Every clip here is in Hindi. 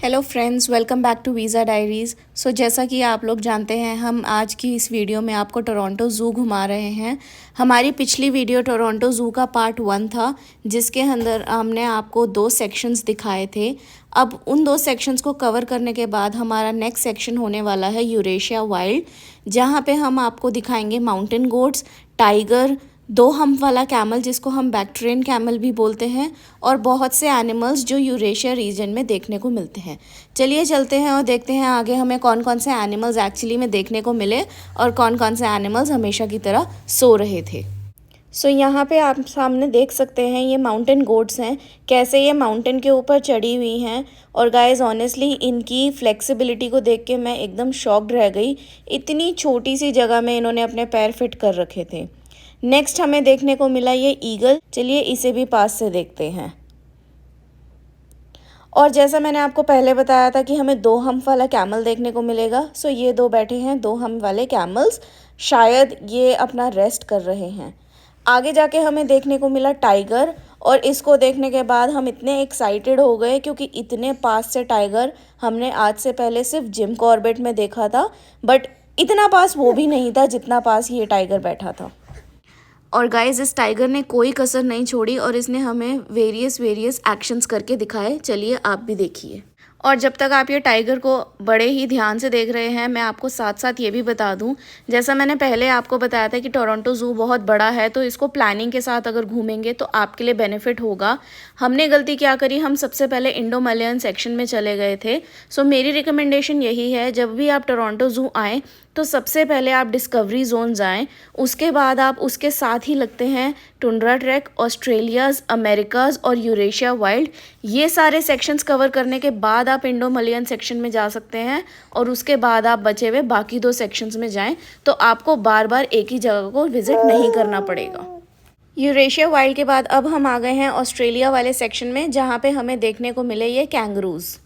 Hello friends, welcome back to visa diaries. जैसा कि आप लोग जानते हैं, हम आज की इस वीडियो में आपको टोरंटो ज़ू घुमा रहे हैं। हमारी पिछली वीडियो टोरंटो ज़ू का पार्ट 1 था, जिसके अंदर हमने आपको 2 सेक्शंस दिखाए थे। अब उन 2 सेक्शंस को कवर करने के बाद हमारा नेक्स्ट सेक्शन होने वाला है यूरेशिया वाइल्ड, जहाँ पे हम आपको दिखाएंगे माउंटेन गोट्स, टाइगर, 2 हम्प वाला कैमल जिसको हम बैक्ट्रियन कैमल भी बोलते हैं, और बहुत से एनिमल्स जो यूरेशिया रीजन में देखने को मिलते हैं। चलिए चलते हैं और देखते हैं आगे हमें कौन कौन से एनिमल्स एक्चुअली में देखने को मिले और कौन कौन से एनिमल्स हमेशा की तरह सो रहे थे। यहाँ पे आप सामने देख सकते हैं, ये माउंटेन गोट्स हैं, कैसे ये माउंटेन के ऊपर चढ़ी हुई हैं। और गाइस ऑनेस्टली इनकी फ्लेक्सिबिलिटी को देख के मैं एकदम शॉक्ड रह गई। इतनी छोटी सी जगह में इन्होंने अपने पैर फिट कर रखे थे। नेक्स्ट हमें देखने को मिला ये ईगल। चलिए इसे भी पास से देखते हैं। और जैसा मैंने आपको पहले बताया था कि हमें 2 हम्प वाला कैमल देखने को मिलेगा। ये 2 बैठे हैं 2 हम्प वाले कैमल्स, शायद ये अपना रेस्ट कर रहे हैं। आगे जाके हमें देखने को मिला टाइगर, और इसको देखने के बाद हम इतने एक्साइटेड हो गए क्योंकि इतने पास से टाइगर हमने आज से पहले सिर्फ जिम कॉर्बेट में देखा था, बट इतना पास वो भी नहीं था जितना पास ये टाइगर बैठा था। और गाइस इस टाइगर ने कोई कसर नहीं छोड़ी और इसने हमें वेरियस एक्शंस करके दिखाए। चलिए आप भी देखिए। और जब तक आप ये टाइगर को बड़े ही ध्यान से देख रहे हैं, मैं आपको साथ साथ ये भी बता दूं, जैसा मैंने पहले आपको बताया था कि टोरंटो ज़ू बहुत बड़ा है, तो इसको प्लानिंग के साथ अगर घूमेंगे तो आपके लिए बेनिफिट होगा। हमने गलती क्या करी, हम सबसे पहले इंडो मलयन सेक्शन में चले गए थे। मेरी रिकमेंडेशन यही है, जब भी आप टोरंटो ज़ू आएँ तो सबसे पहले आप डिस्कवरी जोन जाएं, उसके बाद आप उसके साथ ही लगते हैं टुंड्रा ट्रैक, ऑस्ट्रेलियाज़, अमेरिकाज़ और यूरेशिया वाइल्ड। ये सारे सेक्शंस कवर करने के बाद आप इंडो मलयन सेक्शन में जा सकते हैं, और उसके बाद आप बचे हुए बाकी 2 सेक्शंस में जाएं, तो आपको बार बार एक ही जगह को विज़िट नहीं करना पड़ेगा। यूरेशिया वाइल्ड के बाद अब हम आ गए हैं ऑस्ट्रेलिया वाले सेक्शन में, जहाँ पे हमें देखने को मिले ये कैंगरूज़।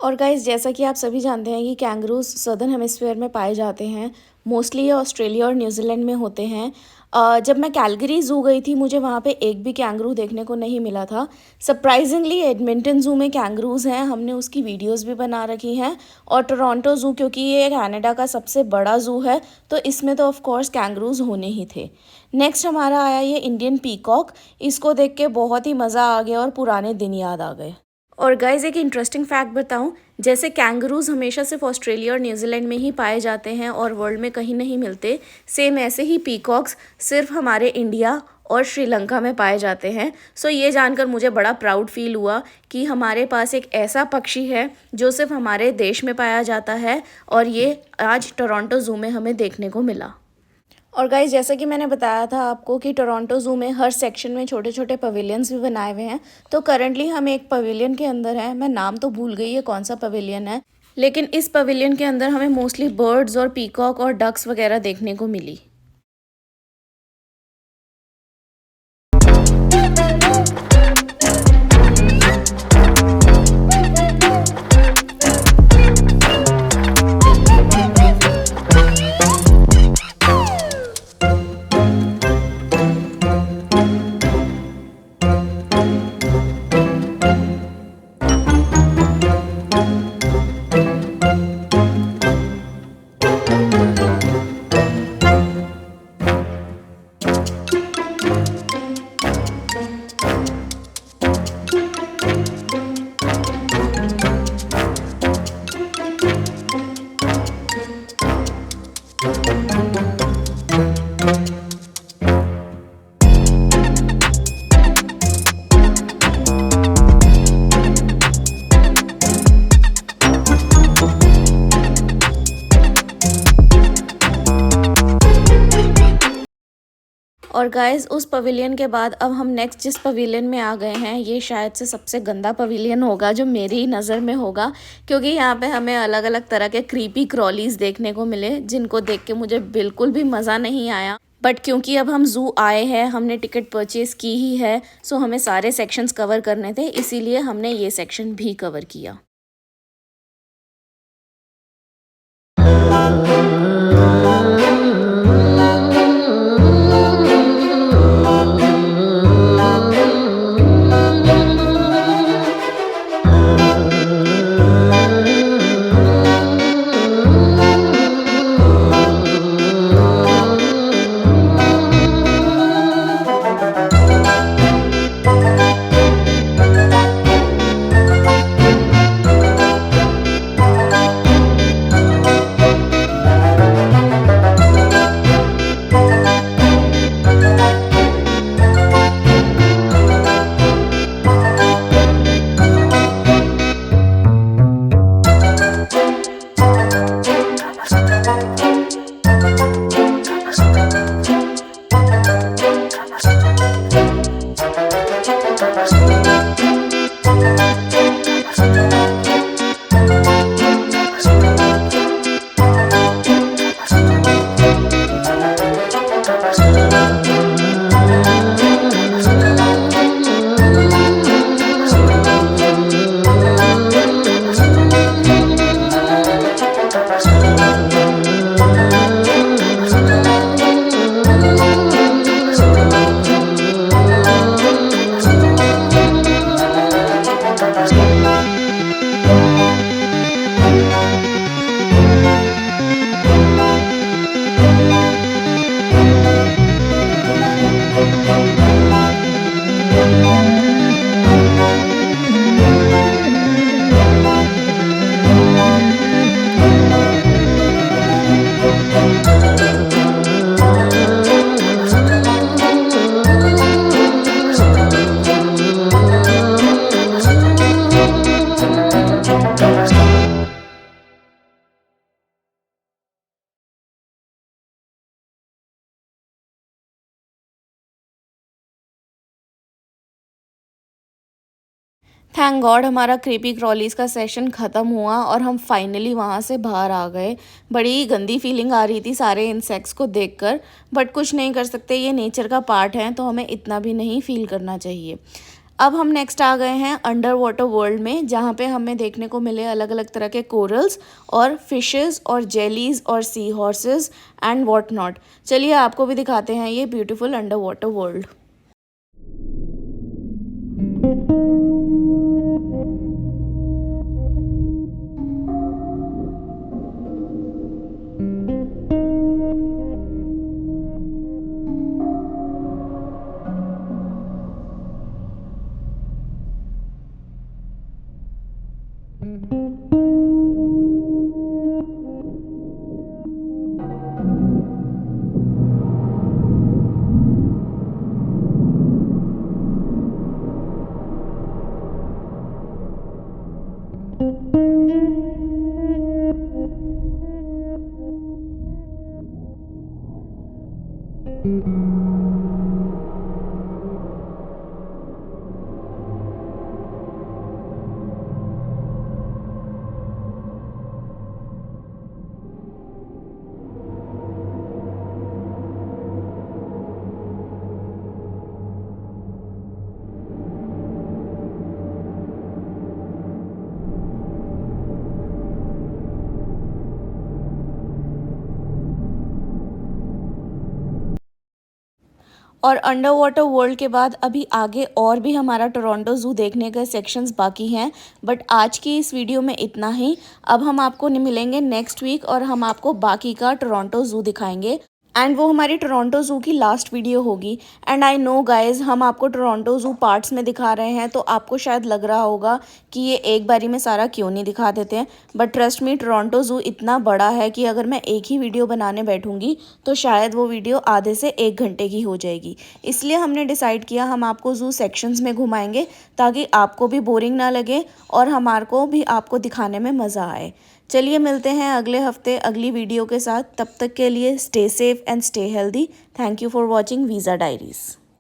और गाइस जैसा कि आप सभी जानते हैं कि कैंगरूज सदर्न हेमिस्फीयर में पाए जाते हैं। मोस्टली ये ऑस्ट्रेलिया और न्यूजीलैंड में होते हैं। जब मैं कैलगरी ज़ू गई थी, मुझे वहाँ पे एक भी कैंगरू देखने को नहीं मिला था। सरप्राइजिंगली एडमिंटन ज़ू में कैंगरूज हैं, हमने उसकी वीडियोस भी बना रखी हैं। और टोरंटो ज़ू, क्योंकि ये कनाडा का सबसे बड़ा ज़ू है, तो इसमें तो ऑफ कोर्स कैंगरूज होने ही थे। नेक्स्ट हमारा आया ये इंडियन पीकॉक। इसको देख के बहुत ही मज़ा आ गया और पुराने दिन याद आ गए। और गाइज एक इंटरेस्टिंग फैक्ट बताऊं, जैसे कैंगरूज हमेशा सिर्फ ऑस्ट्रेलिया और न्यूजीलैंड में ही पाए जाते हैं और वर्ल्ड में कहीं नहीं मिलते, सेम ऐसे ही पीकॉक्स सिर्फ हमारे इंडिया और श्रीलंका में पाए जाते हैं। ये जानकर मुझे बड़ा प्राउड फील हुआ कि हमारे पास एक ऐसा पक्षी है जो सिर्फ हमारे देश में पाया जाता है, और ये आज टोरंटो ज़ू में हमें देखने को मिला। और गाइस जैसा कि मैंने बताया था आपको कि टोरंटो ज़ू में हर सेक्शन में छोटे छोटे पवेलियंस भी बनाए हुए हैं। तो करंटली हम एक पवेलियन के अंदर हैं, मैं नाम तो भूल गई है कौन सा पवेलियन है, लेकिन इस पवेलियन के अंदर हमें मोस्टली बर्ड्स और पीकॉक और डक्स वगैरह देखने को मिली। और गाइस उस पवेलियन के बाद अब हम नेक्स्ट जिस पवेलियन में आ गए हैं, ये शायद से सबसे गंदा पवेलियन होगा जो मेरी नज़र में होगा, क्योंकि यहाँ पे हमें अलग अलग तरह के क्रीपी क्रॉलीज देखने को मिले, जिनको देख के मुझे बिल्कुल भी मज़ा नहीं आया। बट क्योंकि अब हम ज़ू आए हैं, हमने टिकट परचेज़ की ही है, हमें सारे सेक्शंस कवर करने थे, इसीलिए हमने ये सेक्शन भी कवर किया। थैंक गॉड हमारा क्रीपी क्रॉलीज का सेशन ख़त्म हुआ और हम फाइनली वहाँ से बाहर आ गए। बड़ी गंदी फीलिंग आ रही थी सारे इंसेक्ट्स को देखकर, बट कुछ नहीं कर सकते, ये नेचर का पार्ट है तो हमें इतना भी नहीं फील करना चाहिए। अब हम नेक्स्ट आ गए हैं अंडर वाटर वर्ल्ड में, जहाँ पे हमें देखने को मिले अलग अलग तरह के कोरल्स और फिशेस और जेलीज और सी हॉर्सेस एंड वॉट नॉट। चलिए आपको भी दिखाते हैं ये ब्यूटीफुल अंडर वाटर वर्ल्ड। और अंडर वाटर वर्ल्ड के बाद अभी आगे और भी हमारा टोरंटो ज़ू देखने के सेक्शंस बाकी हैं, बट आज की इस वीडियो में इतना ही। अब हम आपको मिलेंगे नेक्स्ट वीक और हम आपको बाकी का टोरंटो ज़ू दिखाएंगे एंड वो हमारी टोरंटो ज़ू की लास्ट वीडियो होगी। एंड आई नो गाइज, हम आपको टोरंटो ज़ू पार्ट्स में दिखा रहे हैं तो आपको शायद लग रहा होगा कि ये एक बारी में सारा क्यों नहीं दिखा देते हैं, but trust me, Toronto zoo इतना बड़ा है कि अगर मैं एक ही वीडियो बनाने बैठूंगी तो शायद वो वीडियो आधे से 1 घंटे की हो जाएगी। इसलिए हमने डिसाइड किया हम आपको ज़ू सेक्शंस में घुमाएंगे ताकि आपको भी बोरिंग ना लगे और हमारे को भी आपको दिखाने में मज़ा आए। चलिए मिलते हैं अगले हफ्ते अगली वीडियो के साथ। तब तक के लिए stay safe and stay healthy. Thank you for watching visa diaries.